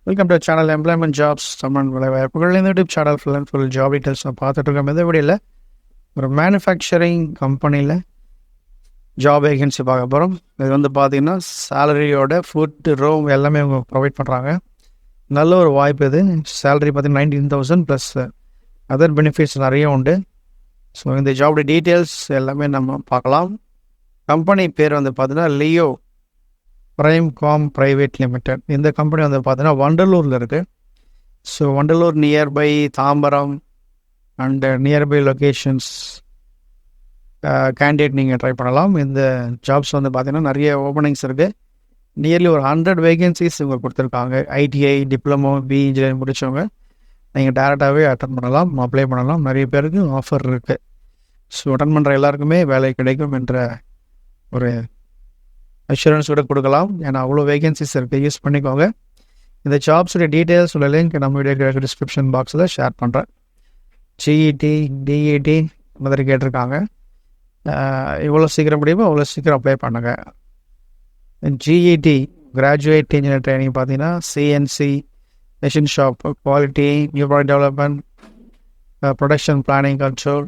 Welcome to channel employment jobs Tamil வேலைவாய்ப்புகள். இந்த YouTube channel full and full job details நான் பார்த்துட்டு இருக்கோம். இந்த வீடியோவில் ஒரு மேனுஃபேக்சரிங் கம்பெனியில் ஜாப் வேகன்சி பார்க்க போகிறோம். இது வந்து பார்த்தீங்கன்னா சேலரியோட ஃபுட்டு ரூம் எல்லாமே அவங்க ப்ரொவைட் பண்ணுறாங்க. நல்ல ஒரு வாய்ப்பு இது. சேலரி பார்த்தீங்கன்னா 19,000 ப்ளஸ் அதர் பெனிஃபிட்ஸ் நிறைய உண்டு. ஸோ இந்த ஜாபோட டீட்டெயில்ஸ் எல்லாமே நம்ம பார்க்கலாம். கம்பெனி பேர் வந்து பார்த்தீங்கன்னா Leo prime com private limited. இந்த கம்பெனி வந்து பார்த்தீங்கன்னா வண்டலூரில் இருக்குது. So Vandalur nearby Tambaram and nearby locations candidate நீங்கள் ட்ரை பண்ணலாம். இந்த ஜாப்ஸ் வந்து பார்த்தீங்கன்னா நிறைய ஓப்பனிங்ஸ் இருக்குது. நியர்லி ஒரு 100 வேகன்சிஸ் இவங்க கொடுத்துருக்காங்க. ஐடிஐ டிப்ளமோ B.E.Engineers முடித்தவங்க நீங்கள் டேரெக்டாகவே அட்டன் பண்ணலாம், அப்ளை பண்ணலாம். நிறைய பேருக்கு ஆஃபர் இருக்குது. ஸோ அட்டன் பண்ணுற எல்லாருக்குமே வேலை கிடைக்கும் என்ற ஒரு அஷூரன்ஸ் கூட கொடுக்கலாம். ஏன்னா அவ்வளோ வேகன்சிஸ் இருக்குது, யூஸ் பண்ணிக்கோங்க. இந்த ஜாப்ஸுடைய டீட்டெயில்ஸ் உள்ள லிங்க் நம்ம வீடியோ டிஸ்கிரிப்ஷன் பாக்ஸில் ஷேர் பண்ணுறேன். ஜிஇடி டிஇடி மாதிரி கேட்டிருக்காங்க. எவ்வளோ சீக்கிரம் முடியுமோ அவ்வளோ சீக்கிரம் அப்ளை பண்ணுங்கள். ஜிஇடி கிராஜுவேட் இன்ஜினியர் ட்ரைனிங் பார்த்தீங்கன்னா CNC, machine shop, quality, new product development, production planning control,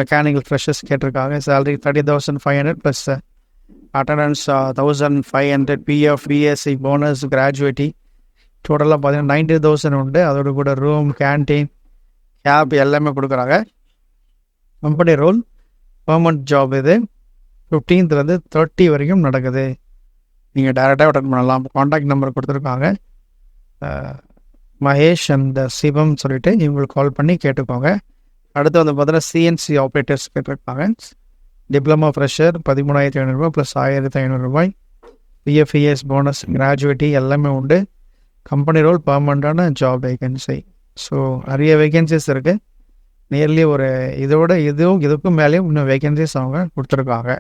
mechanical freshers கேட்டிருக்காங்க. Salary 30,500 plus attendance 1,500, PF, PSC, bonus, gratuity டோட்டலாக பார்த்தீங்கன்னா 90,000 உண்டு. அதோட கூட ரூம், கேன்டீன், கேப் எல்லாமே கொடுக்குறாங்க. Company roll permanent job. இது 15th 30 வரைக்கும் நடக்குது. நீங்கள் டேரெக்டாக அட்டன் பண்ணலாம். கான்டாக்ட் நம்பர் கொடுத்துருக்காங்க. மகேஷ் அண்ட் சிவம் சொல்லிட்டு இவங்களுக்கு கால் பண்ணி கேட்டுக்கோங்க. அடுத்து வந்து பார்த்தீங்கன்னா சிஎன்சி ஆப்ரேட்டர்ஸ் கேட்டிருக்காங்க. Diploma fresher 13,500 plus 1,500, PF ES, bonus, gratuity எல்லாமே உண்டு. கம்பெனி ரோல் பெர்மனண்டான ஜாப் வேகன்சி. ஸோ நிறைய வேகன்சிஸ் இருக்குது. நியர்லி ஒரு இதுக்கும் மேலேயும் இன்னும் வேகன்சிஸ் அவங்க கொடுத்துருக்காங்க.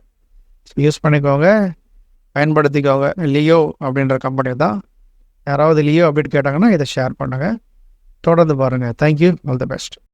யூஸ் பண்ணிக்கோங்க, பயன்படுத்திக்கோங்க. லியோ அப்படின்ற கம்பெனி தான். யாராவது லியோ அப்படின்னு கேட்டாங்கன்னா இதை ஷேர் பண்ணுங்கள். தொடர்ந்து பாருங்கள். தேங்க்யூ. All the best.